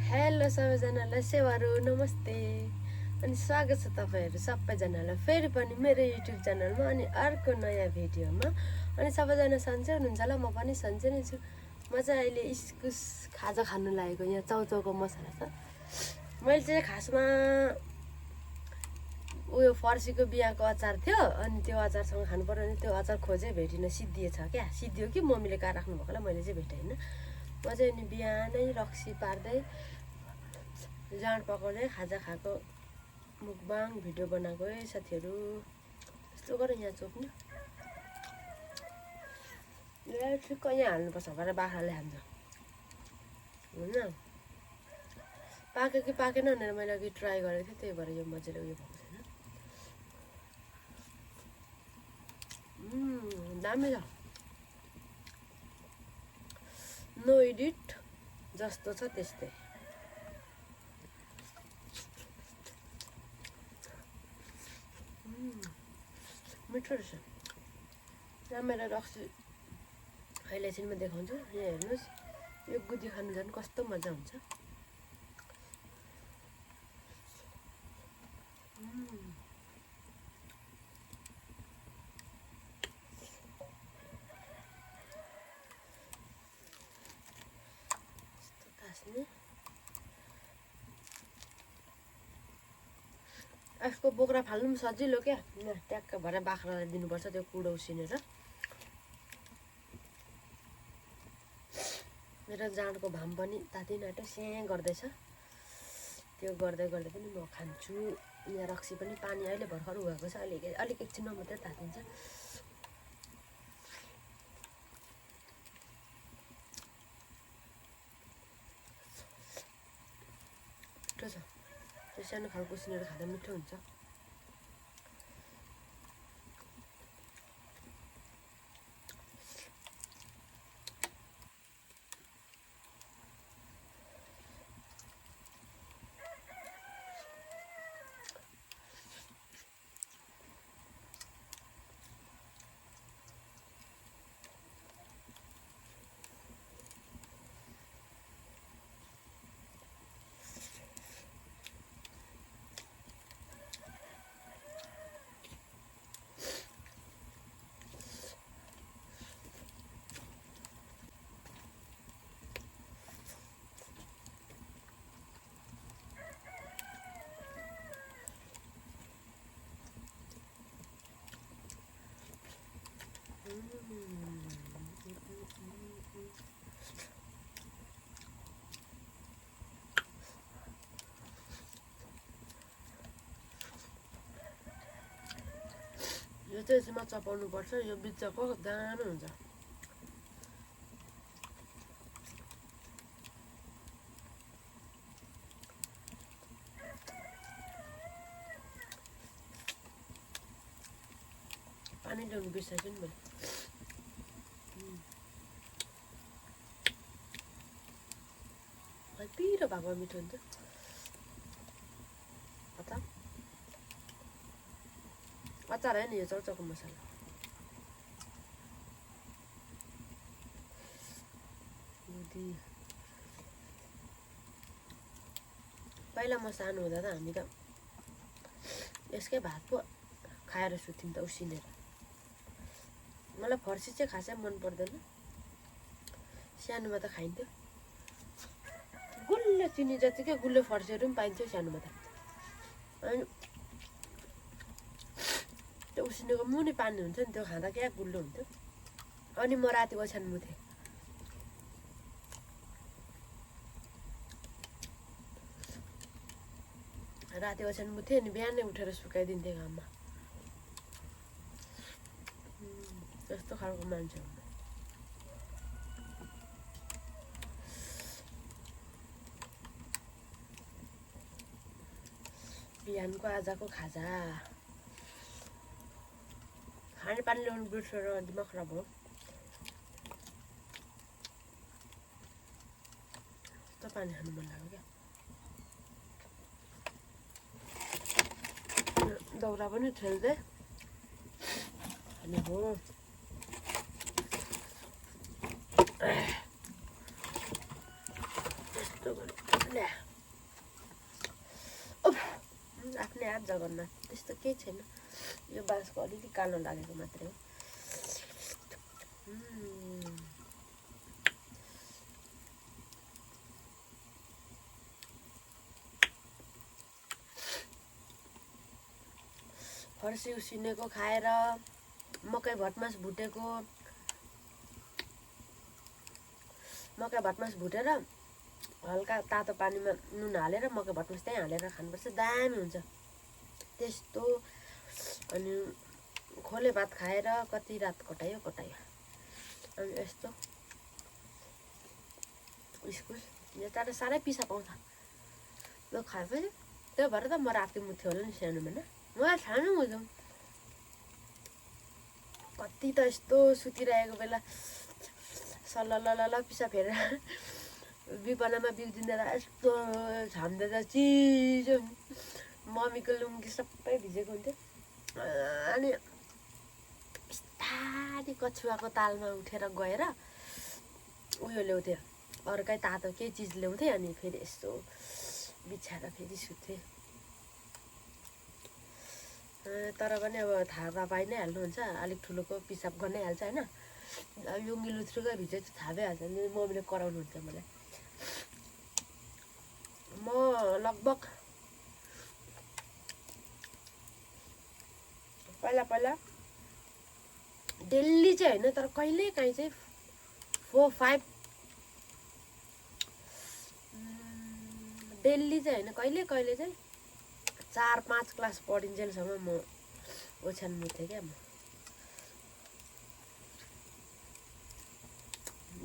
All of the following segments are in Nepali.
हेलो सबैजनालाई सेवाहरू नमस्ते अनि स्वागत छ तपाईहरु सबैजनालाई फेरि पनि मेरो युट्युब च्यानलमा अनि अर्को नयाँ भिडियोमा। अनि सबैजना सन्चै हुनुहुन्छ होला, म पनि सन्चै नै छु। म चाहिँ अहिले इस्कुस खाजा खानु लागेको। यहाँ चाउचाउको मसला छ। मैले चाहिँ खासमा उयो फर्सीको बियाको अचार थियो, अनि त्यो अचारसँग खानु पर्यो भने त्यो अचार खोजे भेटिन, सिद्धिएछ क्या। सिद्धियो कि मम्मीले कहाँ राख्नु भएको होला, मैले चाहिँ भेटाइन। म चाहिँ नि बिहानै रक्सी पार्दै जाँड पकाउँदै खाजा खाएको मुकबाङ भिडियो बनाएको है साथीहरू। यस्तो गर यहाँ चोप्नु ठिक्क यहाँ हाल्नुपर्छ भनेर बाख्राले खान्छ होइन। पाक्यो कि पाकेन भनेर मैले अघि ट्राई गरेको थिएँ, त्यही भएर यो मजाले उयो भएको छैन। दामी छ, नो एडिट जस्तो छ त्यस्तै। मिठो रहेछ। यहाँ मेरो रक्सी अहिले चाहिँ म देखाउँछु। यहाँ हेर्नुहोस्, यो गुदी खानु झन् कस्तो मजा हुन्छ। यसको बोक्रा फाल्नु पनि सजिलो क्या। ट्याक्क भएर बाख्रालाई दिनुपर्छ त्यो कुडो उसिनेर। मेरो जाँडको घाम पनि तातिन आँट्यो, स्याँ गर्दैछ। त्यो गर्दै गर्दै पनि म खान्छु। यहाँ रक्सी पनि पानी अहिले भर्खर उगाएको छ, अलिक एकछिनमा मात्रै तातिन्छ। मिठो छ, त्यो सानो खालको उसिनेर खाँदा मिठो हुन्छ। यो चाहिँ यसमा चपाउनु पर्छ, यो बिचको दामी हुन्छ। पानी ल्याउनु बिर्साएछु नि मैले। पिरो भएको मिठो हुन्छ। अचार होइन यो चाउचाउको मसला। पहिला म सानो हुँदा त हामी त यसकै भात पो खाएर सुत्थ्यौँ त उसिनेर। मलाई फर्सी चाहिँ खासै मन पर्दैन, सानोमा त खाइन्थ्यो। गुल्ले चिनी जतिकै गुल्ले फर्सीहरू पनि पाइन्थ्यो सानोमा त। अनि त्यो उसिनेको मुनि पानी हुन्छ नि, त्यो खाँदा क्या गुल्लो हुन्थ्यो। अनि म राति ओछ्यान मुथेँ। राति ओछ्यान मुथेँ अनि बिहानै उठेर सुकाइदिन्थेँ घाममा। यस्तो खालको मान्छे हो। बिहानको आजको खाजा खाने पानी ल्याउनु बिर्सेर दिमाग खराब हो। यस्तो पानी खानु मन लाग्यो क्या। दाउरा पनि ठेल्दै अनि हो यस्तो गरी आफ्नै हात जगन्नाथ त्यस्तो केही छैन यो बाँसको अलिकति कालो लागेको मात्रै हो फर्सी उसिनेको खाएर मकै भटमास भुटेको मकै भटमास भुटेर हल्का तातो पानीमा नुन हालेर मकै भटमास त्यही हालेर खानुपर्छ दामी हुन्छ त्यस्तो अनि खोले भात खाएर कति रात कटायो अनि यस्तो इस्कुस यता त साह्रै पिसा पाउँछ त्यो खाएपछि त्यो भएर त म राति मुथ्यो होला नि सानोमा न मलाई सानो हुँदो कति त यस्तो सुतिरहेको बेला सल्ल पिसा फेरेर बिपनामा बिउजिँदा यस्तो छाम्दै त चिसो मम्मीको लुङ्गी सबै भिजेको हुन्थ्यो अनि बिस्तारै कछुवाको तालमा उठेर गएर उयो ल्याउँथ्यो अर्कै तातो केही चिज ल्याउँथेँ अनि फेरि यस्तो बिछाएर फेरि सुत्थेँ तर पनि अब थाहा पाइ नै हाल्नुहुन्छ अलिक ठुलोको पिसाब गर्नै हाल्छ होइन लुङ्गी लुत्रुकै भित्र चाहिँ थाहा भइहाल्छ नि मम्मीले कराउनुहुन्छ मलाई म लगभग पहिला डेली चाहिँ होइन तर कहिलेकाहीँ चाहिँ 4-5 डेली चाहिँ होइन कहिले चाहिँ 4-5 क्लास पढिन्जेलसम्म म ओछ्यान मुथेँ क्या म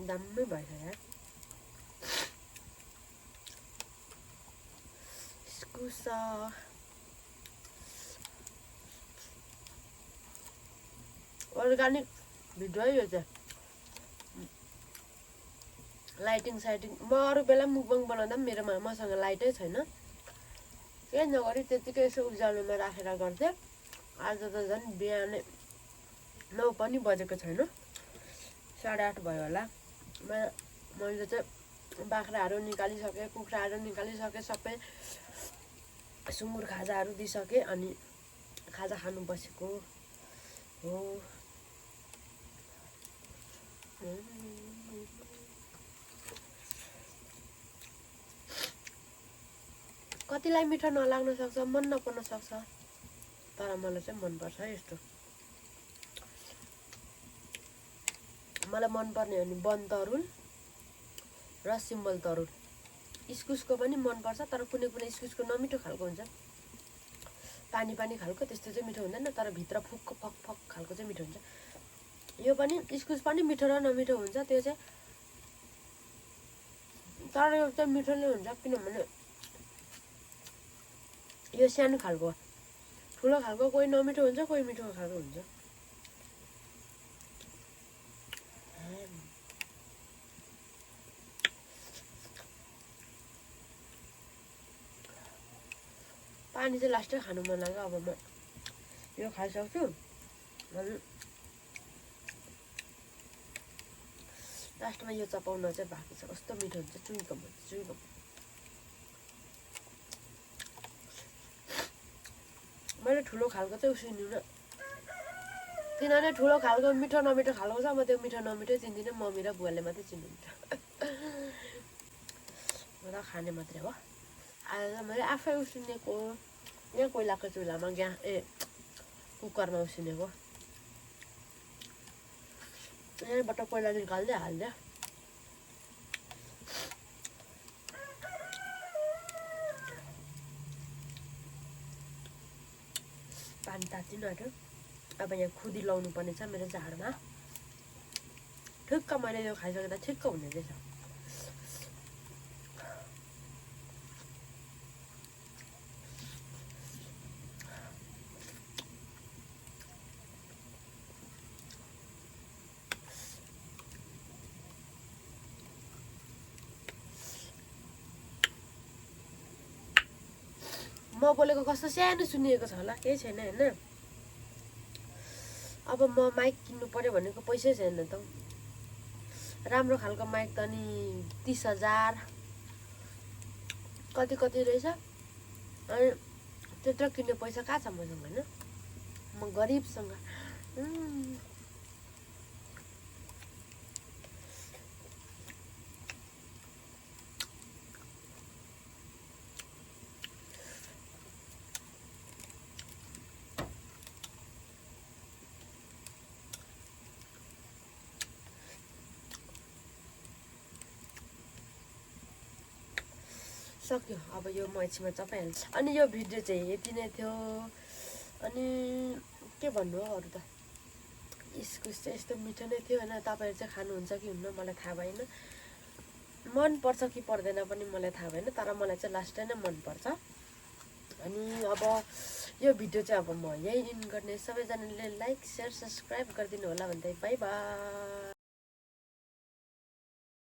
दाम्मै भएछ यार इस्कुस अर्गानिक भिडियो यो चाहिँ लाइटिङ साइटिङ म अरू बेला मुकबाङ बनाउँदा पनि मेरोमा मसँग लाइटै छैन केही नगरी त्यतिकै यसो उज्यालोमा राखेर गर्थेँ आज त झन् बिहानै 9 पनि बजेको छैन 8:30 भयो होला मैले चाहिँ बाख्राहरू निकालिसकेँ कुखुराहरू निकालिसकेँ सबै सुँगुर खाजाहरू दिइसकेँ अनि खाजा खानु बसेको हो कतिलाई मिठो नलाग्न सक्छ मन नपर्न सक्छ तर मलाई चाहिँ मनपर्छ यस्तो मलाई मनपर्ने हो नि वन तरुल र सिम्बल तरुल इस्कुसको पनि मनपर्छ तर कुनै इस्कुसको नमिठो खालको हुन्छ पानी खालको त्यस्तो चाहिँ मिठो हुँदैन तर भित्र फुक्क फक खालको चाहिँ मिठो हुन्छ यो पनि इस्कुस पनि मिठो र नमिठो हुन्छ त्यो चाहिँ तर यो चाहिँ मिठो नै हुन्छ किनभने यो सानो खालको ठुलो खालको कोही नमिठो हुन्छ कोही मिठो खालको हुन्छ पानी चाहिँ लास्टै खानु मन लाग्यो अब म यो खाइसक्छु अनि लास्टमा यो चपाउन चाहिँ बाँकी छ कस्तो मिठो हुन्छ चुइगम मैले ठुलो खालको चाहिँ उसिन्दिनँ किनभने ठुलो खालको मिठो नमिठो खालको छ म त्यो मिठो नमिठो चिन्दिनँ मम्मी र बुवाले मात्रै चिन्नुहुन्छ म त खाने मात्रै हो आज मैले आफै उसिनेको यहाँ कोइलाको चुल्हामा कुकरमा उसिनेको यहाँबाट कोइला निकाल्दै हाल्दै पानी तातिनु आँट्यो अब यहाँ खुदी लाउनु पर्ने छ मेरो झाडमा ठिक्क मैले यो खाइसकेर ठिक्क हुने रहेछ म बोलेको कस्तो सानो सुनिएको छ होला केही छैन होइन अब म माइक किन्नु पर्यो भनेको पैसै छैन त राम्रो खालको माइक त नि 30,000 कति कति रहेछ। अनि त्यत्रो किन्ने पैसा कहाँ छ मसँग होइन, म गरिबसँग। सक्यो अब यो म एकछिनमा चपाइहाल्छु। अनि यो भिडियो चाहिँ यति नै थियो। अनि के भन्नु हो अरू त, इस्कुस चाहिँ यस्तो मिठो नै थियो होइन। तपाईँहरू चाहिँ खानुहुन्छ कि हुन्न मलाई थाहा भएन, मन पर्छ कि पर्दैन पनि मलाई थाहा भएन, तर मलाई चाहिँ लास्ट नै मनपर्छ। अनि अब यो भिडियो चाहिँ अब म यही इन गर्ने, सबैजनाले लाइक सेयर सब्सक्राइब गरिदिनु होला भन्दै बाई बाई।